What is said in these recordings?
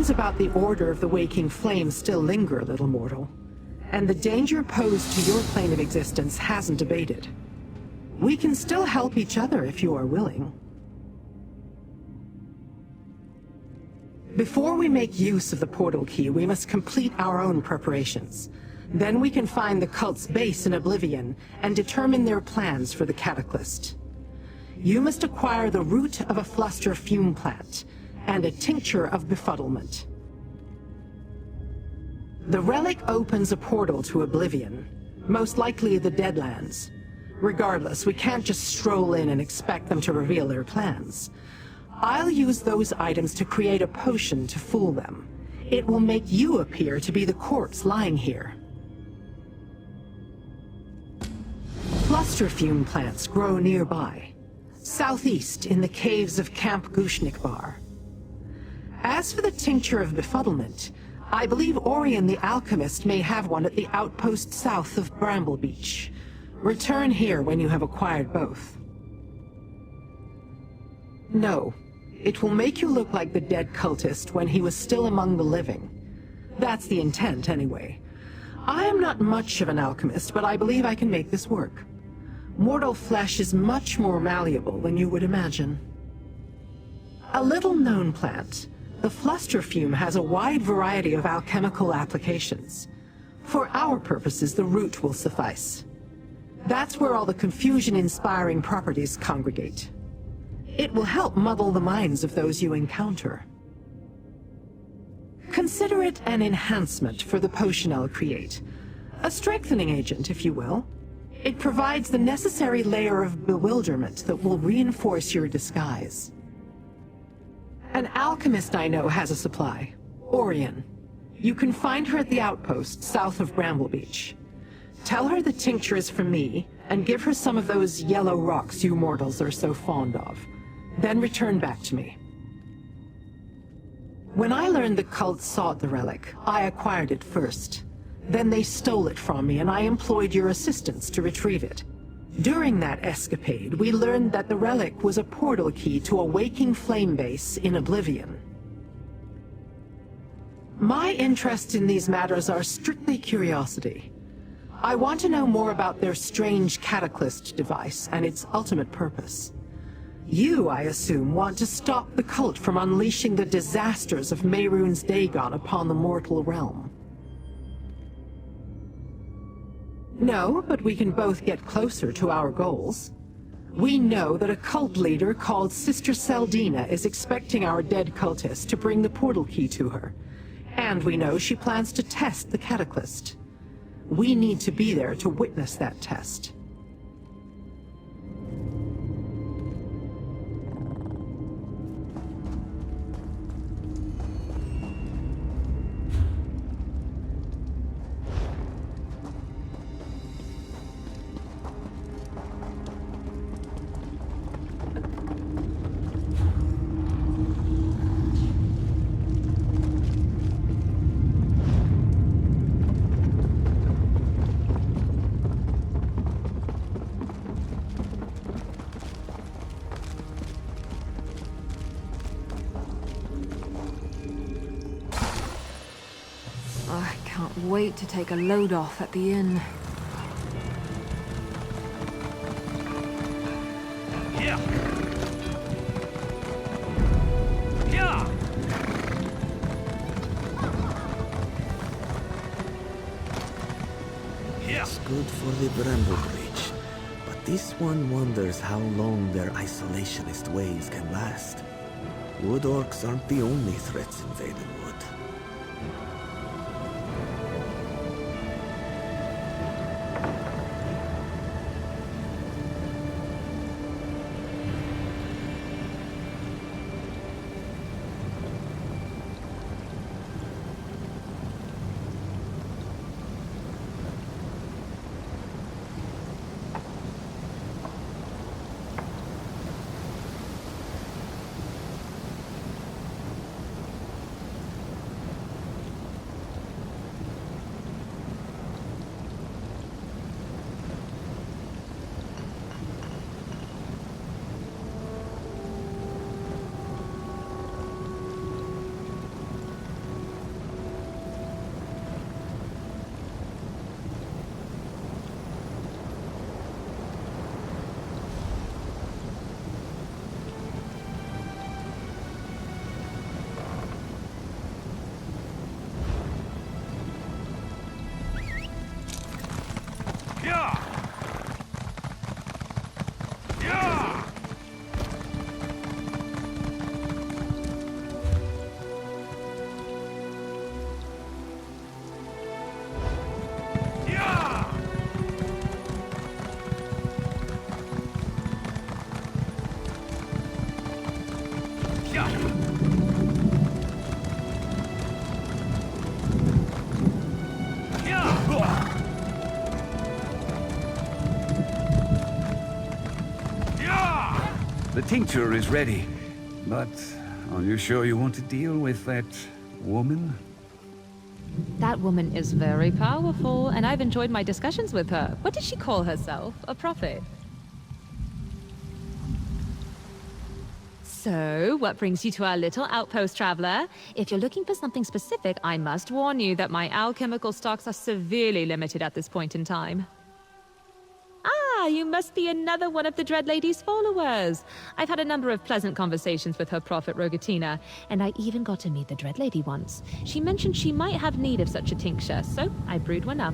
Questions about the order of the waking flame still linger, little mortal. And the danger posed to your plane of existence hasn't abated. We can still help each other if you are willing. Before we make use of the portal key, we must complete our own preparations. Then we can find the cult's base in Oblivion and determine their plans for the Cataclyst. You must acquire the root of a fluster fume plant and a tincture of befuddlement. The relic opens a portal to Oblivion, most likely the Deadlands. Regardless, we can't just stroll in and expect them to reveal their plans. I'll use those items to create a potion to fool them. It will make you appear to be the corpse lying here. Fluster fume plants grow nearby, southeast in the caves of Camp Gushnikbar. As for the tincture of befuddlement, I believe Orion the alchemist may have one at the outpost south of Bramble Beach. Return here when you have acquired both. No, it will make you look like the dead cultist when he was still among the living. That's the intent, anyway. I am not much of an alchemist, but I believe I can make this work. Mortal flesh is much more malleable than you would imagine. A little-known plant, the fluster fume has a wide variety of alchemical applications. For our purposes, the root will suffice. That's where all the confusion-inspiring properties congregate. It will help muddle the minds of those you encounter. Consider it an enhancement for the potion I'll create. A strengthening agent, if you will. It provides the necessary layer of bewilderment that will reinforce your disguise. An alchemist I know has a supply. Orion. You can find her at the outpost south of Bramble Beach. Tell her the tincture is from me, and give her some of those yellow rocks you mortals are so fond of. Then return back to me. When I learned the cult sought the relic, I acquired it first. Then they stole it from me, and I employed your assistance to retrieve it. During that escapade, we learned that the relic was a portal key to a waking flame base in Oblivion. My interests in these matters are strictly curiosity. I want to know more about their strange Cataclyst device and its ultimate purpose. You, I assume, want to stop the cult from unleashing the disasters of Mehrunes Dagon upon the mortal realm. No, but we can both get closer to our goals. We know that a cult leader called Sister Seldina is expecting our dead cultist to bring the portal key to her. And we know she plans to test the Cataclyst. We need to be there to witness that test. Wait to take a load off at the inn. Yeah. Yeah. It's good for the Bramble Bridge, but this one wonders how long their isolationist ways can last. Wood orcs aren't the only threats in Vadenwood. Yeah! Yeah! Yeah! Yeah! The tincture is ready, but are you sure you want to deal with that woman? That woman is very powerful, and I've enjoyed my discussions with her. What does she call herself? A prophet? So, what brings you to our little outpost, traveler? If you're looking for something specific, I must warn you that my alchemical stocks are severely limited at this point in time. Ah, you must be another one of the Dread Lady's followers. I've had a number of pleasant conversations with her prophet Rogatina, and I even got to meet the Dread Lady once. She mentioned she might have need of such a tincture, so I brewed one up.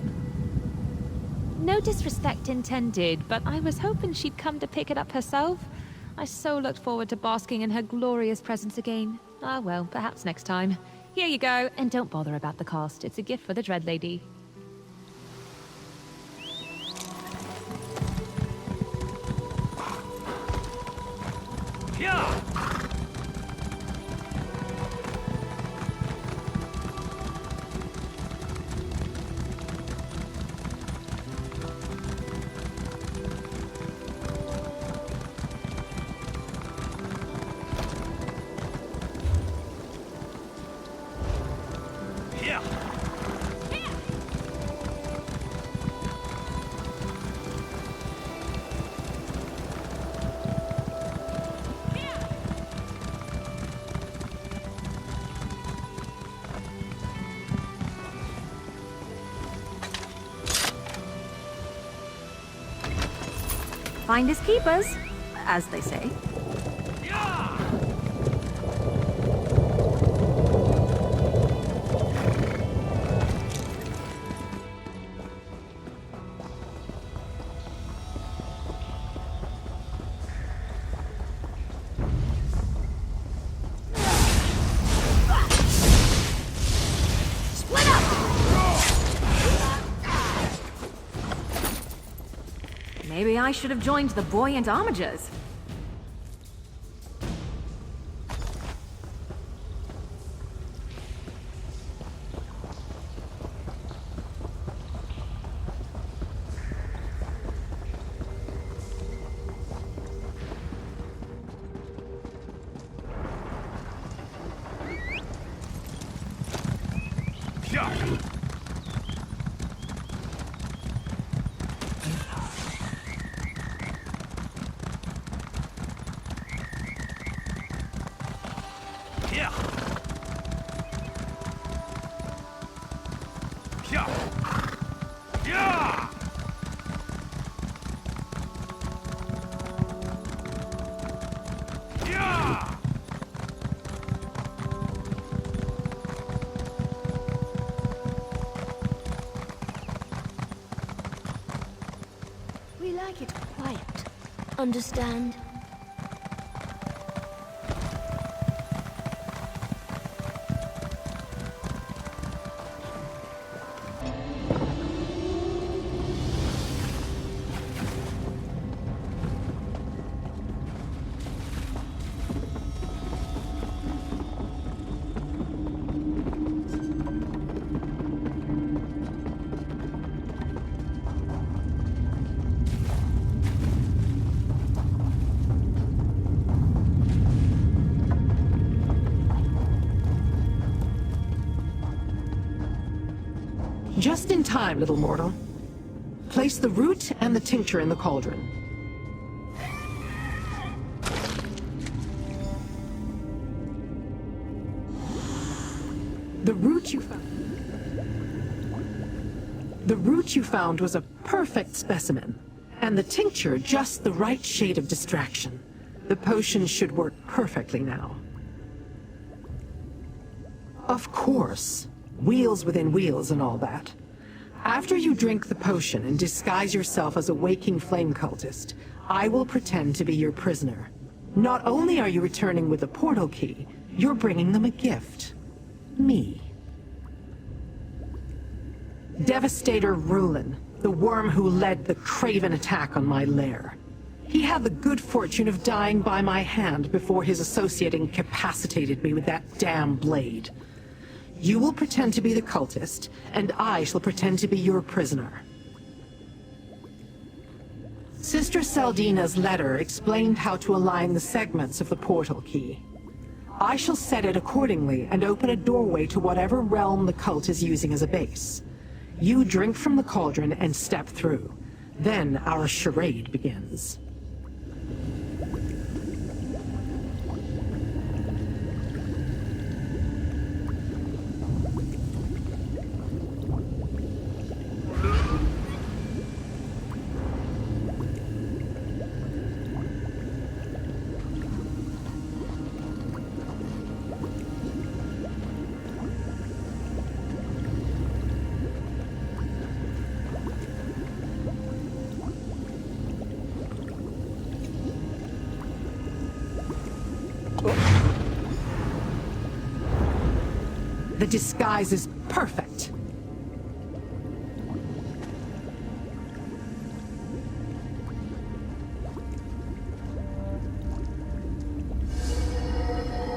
No disrespect intended, but I was hoping she'd come to pick it up herself. I so looked forward to basking in her glorious presence again. Ah well, perhaps next time. Here you go, and don't bother about the cost. It's a gift for the Dread Lady. Yeah! Yeah! Finders keepers, as they say. Yeah! Maybe I should have joined the buoyant armigers. Yeah! Yeah! Yeah! Yeah! Yeah! We like it quiet. Understand? Just in time, little mortal. Place the root and the tincture in the cauldron. The root you found was a perfect specimen, and the tincture just the right shade of distraction. The potion should work perfectly now. Of course. Wheels within wheels and all that. After you drink the potion and disguise yourself as a waking flame cultist, I will pretend to be your prisoner. Not only are you returning with the portal key, you're bringing them a gift. Me. Devastator Rulin, the worm who led the craven attack on my lair. He had the good fortune of dying by my hand before his associate incapacitated me with that damn blade. You will pretend to be the cultist, and I shall pretend to be your prisoner. Sister Saldina's letter explained how to align the segments of the portal key. I shall set it accordingly and open a doorway to whatever realm the cult is using as a base. You drink from the cauldron and step through. Then our charade begins. The disguise is perfect.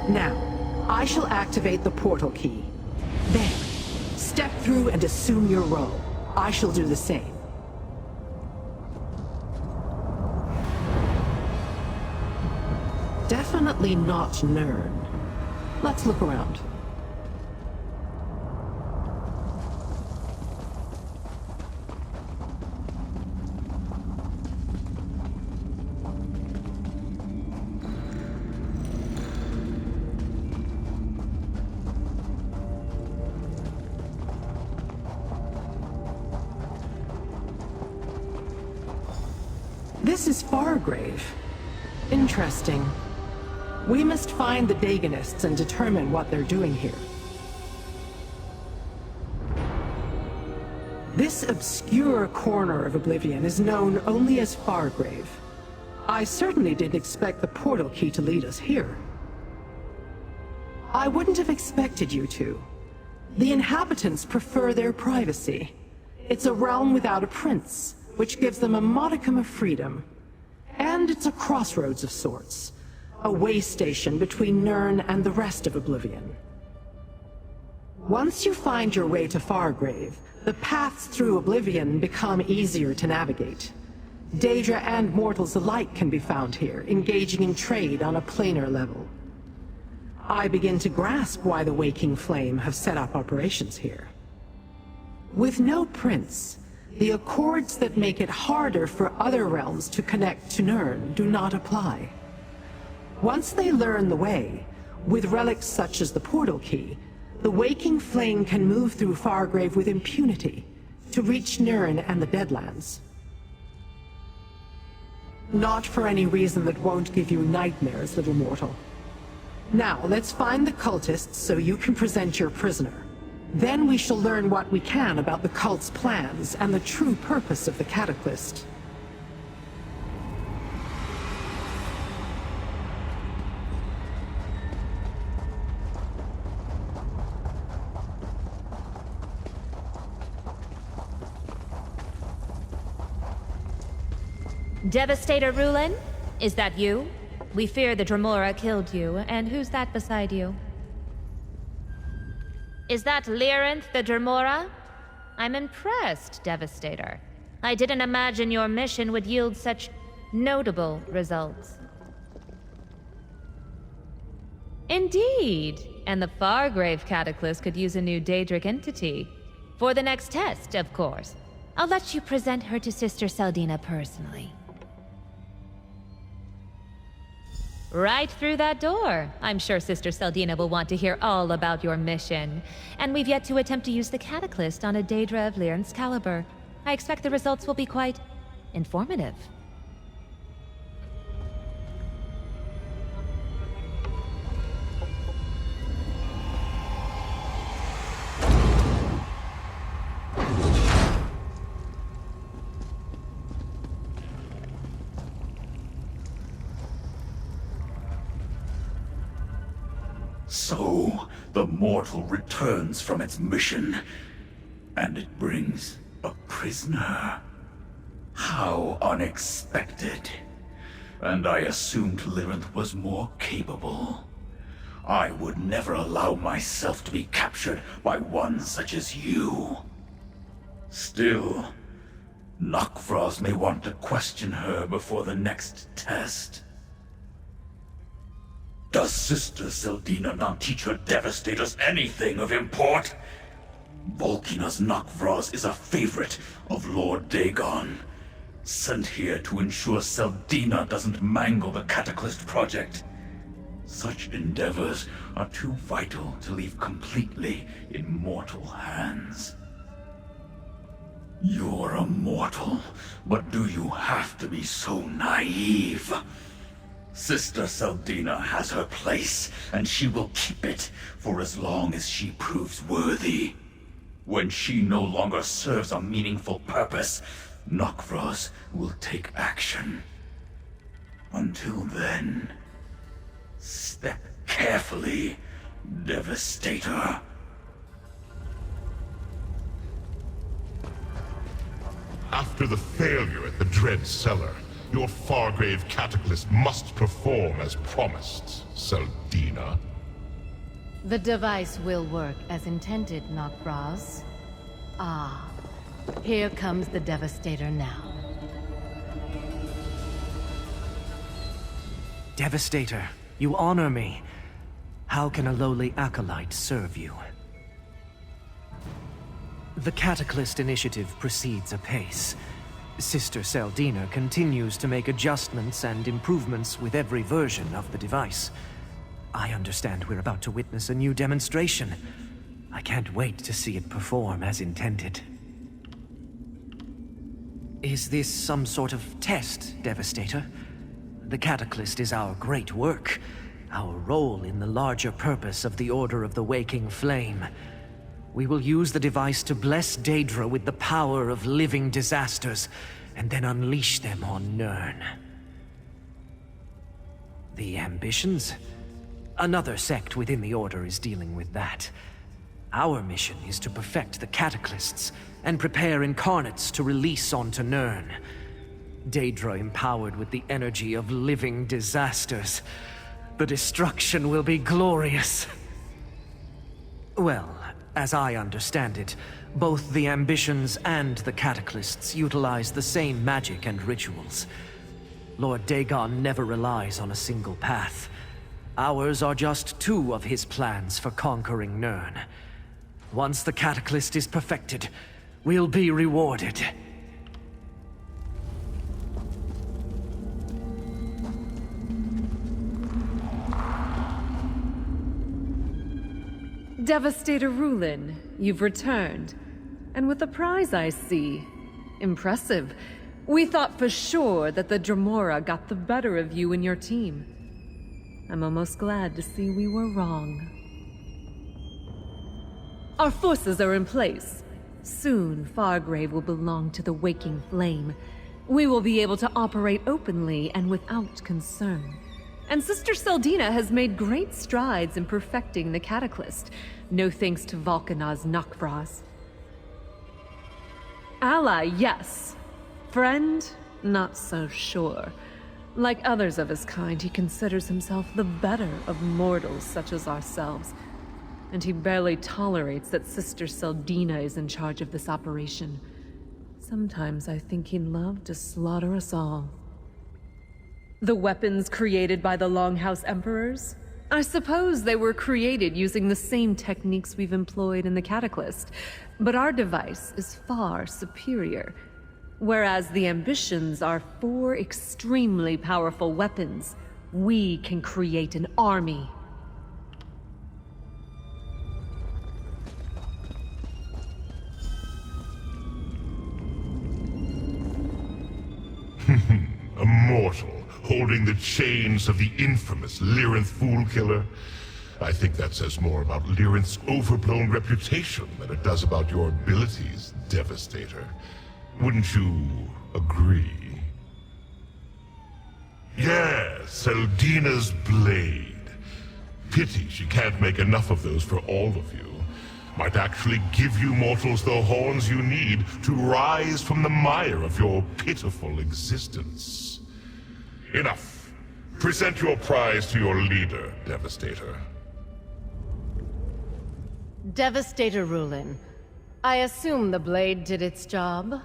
Now, I shall activate the portal key. There. Step through and assume your role. I shall do the same. Definitely not Nern. Let's look around. This is Fargrave. Interesting. We must find the Dagonists and determine what they're doing here. This obscure corner of Oblivion is known only as Fargrave. I certainly didn't expect the portal key to lead us here. I wouldn't have expected you to. The inhabitants prefer their privacy. It's a realm without a prince, which gives them a modicum of freedom. And it's a crossroads of sorts. A way station between Nern and the rest of Oblivion. Once you find your way to Fargrave, the paths through Oblivion become easier to navigate. Daedra and mortals alike can be found here, engaging in trade on a planar level. I begin to grasp why the Waking Flame have set up operations here. With no prince, the accords that make it harder for other realms to connect to Nern do not apply. Once they learn the way, with relics such as the portal key, the Waking Flame can move through Fargrave with impunity to reach Nern and the Deadlands. Not for any reason that won't give you nightmares, little mortal. Now, let's find the cultists so you can present your prisoner. Then we shall learn what we can about the cult's plans and the true purpose of the Cataclyst. Devastator Rulin? Is that you? We fear the Dremora killed you, and who's that beside you? Is that Lyranth the Dremora? I'm impressed, Devastator. I didn't imagine your mission would yield such notable results. Indeed, and the Fargrave Cataclysm could use a new Daedric entity. For the next test, of course. I'll let you present her to Sister Saldina personally. Right through that door. I'm sure Sister Saldina will want to hear all about your mission. And we've yet to attempt to use the Cataclyst on a Daedra of Lyranth's caliber. I expect the results will be quite informative. So, the mortal returns from its mission, and it brings a prisoner. How unexpected. And I assumed Lyranth was more capable. I would never allow myself to be captured by one such as you. Still, Nokvros may want to question her before the next test. Does Sister Seldina not teach her Devastators anything of import? Volkina's Nokvros is a favorite of Lord Dagon, sent here to ensure Seldina doesn't mangle the Cataclyst project. Such endeavors are too vital to leave completely in mortal hands. You're a mortal, but do you have to be so naive? Sister Seldina has her place, and she will keep it for as long as she proves worthy. When she no longer serves a meaningful purpose, Nokvros will take action. Until then, step carefully, Devastator. After the failure at the Dread Cellar, your Fargrave Cataclyst must perform as promised, Seldina. The device will work as intended, Nokvros. Ah, here comes the Devastator now. Devastator, you honor me. How can a lowly acolyte serve you? The Cataclyst initiative proceeds apace. Sister Seldina continues to make adjustments and improvements with every version of the device. I understand we're about to witness a new demonstration. I can't wait to see it perform as intended. Is this some sort of test, Devastator? The Cataclyst is our great work, our role in the larger purpose of the Order of the Waking Flame. We will use the device to bless Daedra with the power of living disasters, and then unleash them on Nirn. The ambitions? Another sect within the Order is dealing with that. Our mission is to perfect the Cataclysts, and prepare incarnates to release onto Nirn. Daedra empowered with the energy of living disasters. The destruction will be glorious. Well, as I understand it, both the ambitions and the Cataclysts utilize the same magic and rituals. Lord Dagon never relies on a single path. Ours are just two of his plans for conquering Nirn. Once the Cataclyst is perfected, we'll be rewarded. Devastator Rulin, you've returned. And with a prize, I see. Impressive. We thought for sure that the Dremora got the better of you and your team. I'm almost glad to see we were wrong. Our forces are in place. Soon, Fargrave will belong to the Waking Flame. We will be able to operate openly and without concern. And Sister Seldina has made great strides in perfecting the Cataclyst, no thanks to Volkina's Nokvros. Ally, yes. Friend, not so sure. Like others of his kind, he considers himself the better of mortals such as ourselves. And he barely tolerates that Sister Seldina is in charge of this operation. Sometimes I think he'd love to slaughter us all. The weapons created by the Longhouse Emperors? I suppose they were created using the same techniques we've employed in the Cataclyst, but our device is far superior. Whereas the ambitions are 4 extremely powerful weapons, we can create an army. A mortal holding the chains of the infamous Lyranth Fool Killer. I think that says more about Lyranth's overblown reputation than it does about your abilities, Devastator. Wouldn't you agree? Yes, Seldina's blade. Pity she can't make enough of those for all of you. Might actually give you mortals the horns you need to rise from the mire of your pitiful existence. Enough. Present your prize to your leader, Devastator. Devastator Rulin. I assume the blade did its job?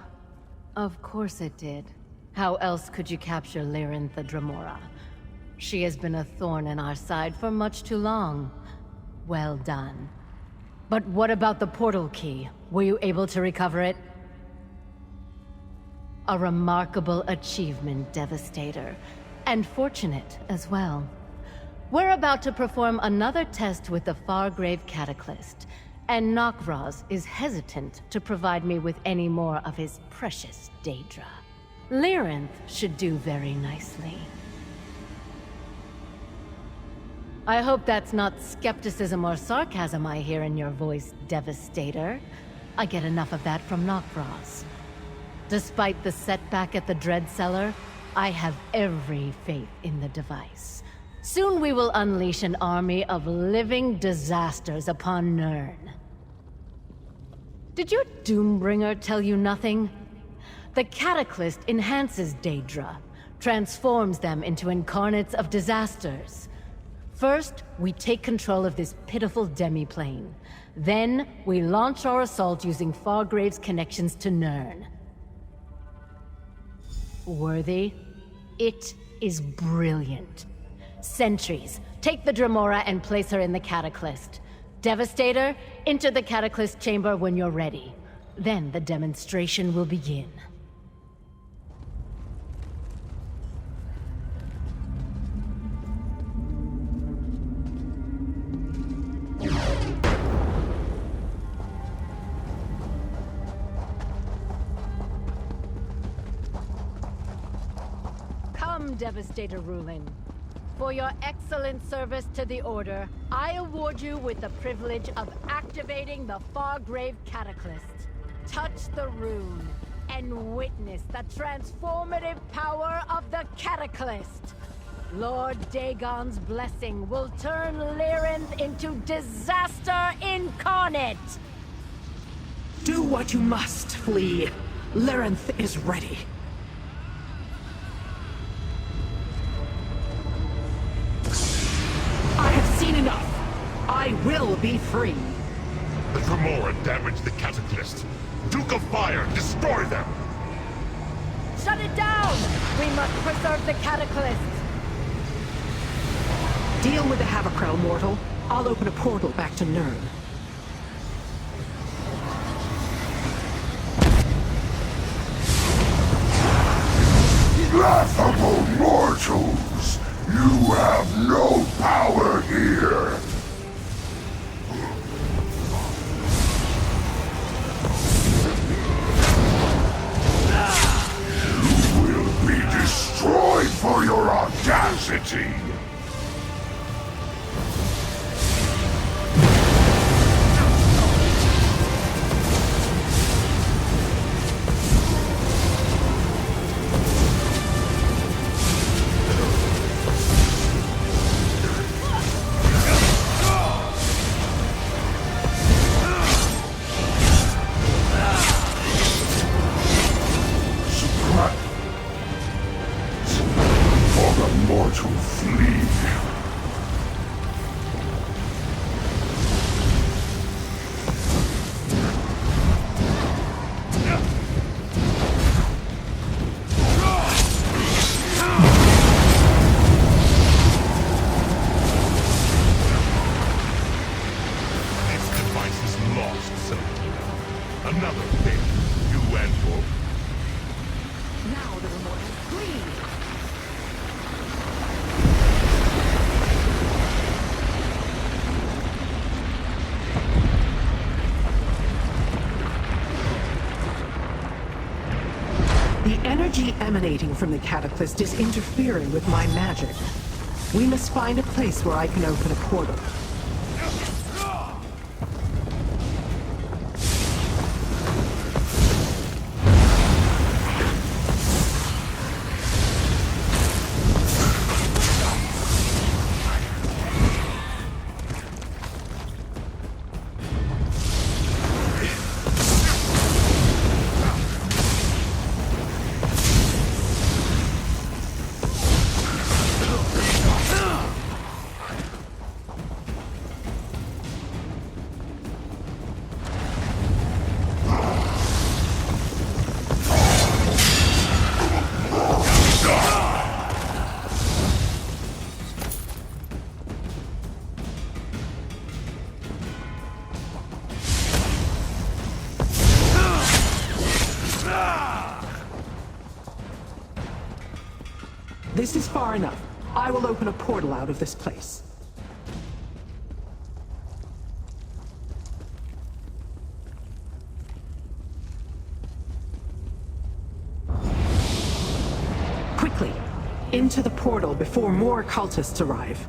Of course it did. How else could you capture Lyranth the Dremora? She has been a thorn in our side for much too long. Well done. But what about the portal key? Were you able to recover it? A remarkable achievement, Devastator. And fortunate as well. We're about to perform another test with the Fargrave Cataclyst, and Nokvraz is hesitant to provide me with any more of his precious Daedra. Lyranth should do very nicely. I hope that's not skepticism or sarcasm I hear in your voice, Devastator. I get enough of that from Nokvraz. Despite the setback at the Dread Cellar, I have every faith in the device. Soon we will unleash an army of living disasters upon Nirn. Did your Doombringer tell you nothing? The Cataclyst enhances Daedra, transforms them into incarnates of disasters. First, we take control of this pitiful demiplane. Then, we launch our assault using Fargrave's connections to Nirn. Worthy? It is brilliant. Sentries, take the Dremora and place her in the Cataclyst. Devastator, enter the Cataclyst chamber when you're ready. Then the demonstration will begin. Come, Devastator Rulin. For your excellent service to the Order, I award you with the privilege of activating the Fargrave Cataclyst. Touch the rune and witness the transformative power of the Cataclyst. Lord Dagon's blessing will turn Lyranth into disaster incarnate! Do what you must, Flea. Lyranth is ready. I have seen enough. I will be free. The Dremora damaged the Cataclyst. Duke of Fire, destroy them! Shut it down! We must preserve the Cataclyst! Deal with the Havikrell, mortal. I'll open a portal back to Nirn. Laughable mortals! You have no power here! You will be destroyed for your audacity! Energy emanating from the Cataclyst is interfering with my magic. We must find a place where I can open a portal. This is far enough. I will open a portal out of this place. Quickly, into the portal before more cultists arrive.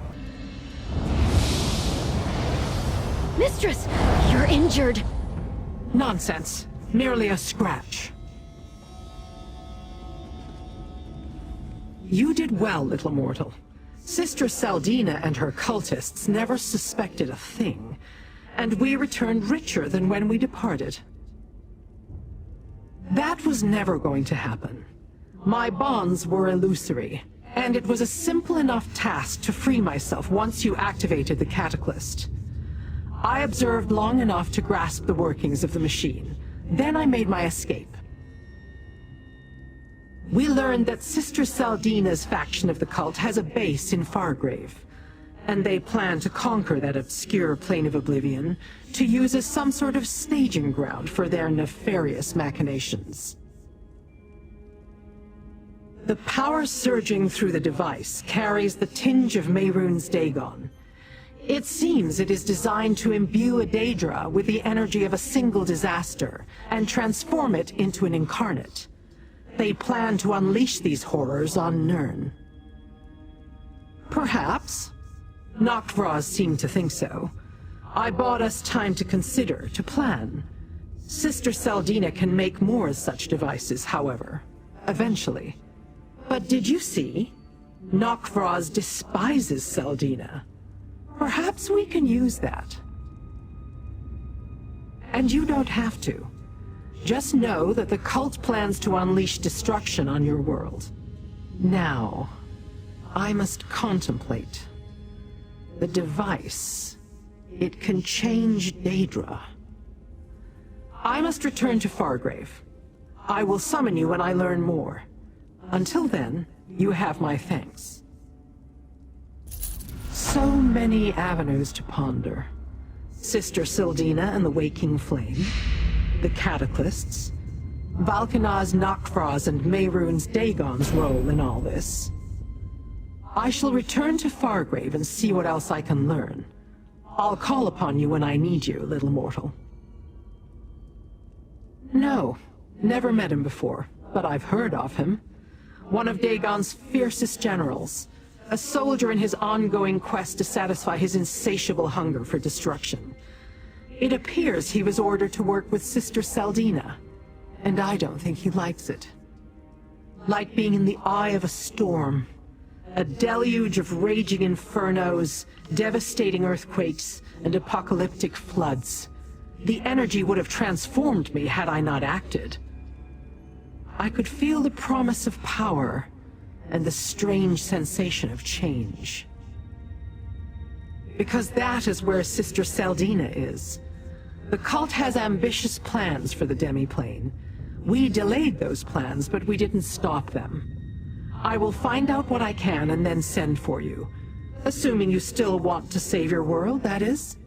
Mistress, you're injured. Nonsense. Merely a scratch. You did well, little mortal. Sister Saldina and her cultists never suspected a thing, and we returned richer than when we departed. That was never going to happen. My bonds were illusory, and it was a simple enough task to free myself once you activated the Cataclyst. I observed long enough to grasp the workings of the machine. Then I made my escape. We learned that Sister Saldina's faction of the cult has a base in Fargrave, and they plan to conquer that obscure plane of oblivion to use as some sort of staging ground for their nefarious machinations. The power surging through the device carries the tinge of Mehrunes Dagon. It seems it is designed to imbue a Daedra with the energy of a single disaster and transform it into an incarnate. They plan to unleash these horrors on Nirn. Perhaps. Noctvraz seemed to think so. I bought us time to consider, to plan. Sister Saldina can make more such devices, however, eventually. But did you see? Noctvraz despises Saldina. Perhaps we can use that. And you don't have to. Just know that the cult plans to unleash destruction on your world. Now, I must contemplate. The device. It can change Daedra. I must return to Fargrave. I will summon you when I learn more. Until then, you have my thanks. So many avenues to ponder. Sister Sildina and the Waking Flame, the Cataclysts, Valkanaz Noctvraz and Mehrunes Dagon's role in all this. I shall return to Fargrave and see what else I can learn. I'll call upon you when I need you, little mortal. No, never met him before, but I've heard of him. One of Dagon's fiercest generals. A soldier in his ongoing quest to satisfy his insatiable hunger for destruction. It appears he was ordered to work with Sister Saldina, and I don't think he likes it. Like being in the eye of a storm. A deluge of raging infernos, devastating earthquakes, and apocalyptic floods. The energy would have transformed me had I not acted. I could feel the promise of power, and the strange sensation of change. Because that is where Sister Saldina is. The cult has ambitious plans for the demiplane. We delayed those plans, but we didn't stop them. I will find out what I can and then send for you. Assuming you still want to save your world, that is.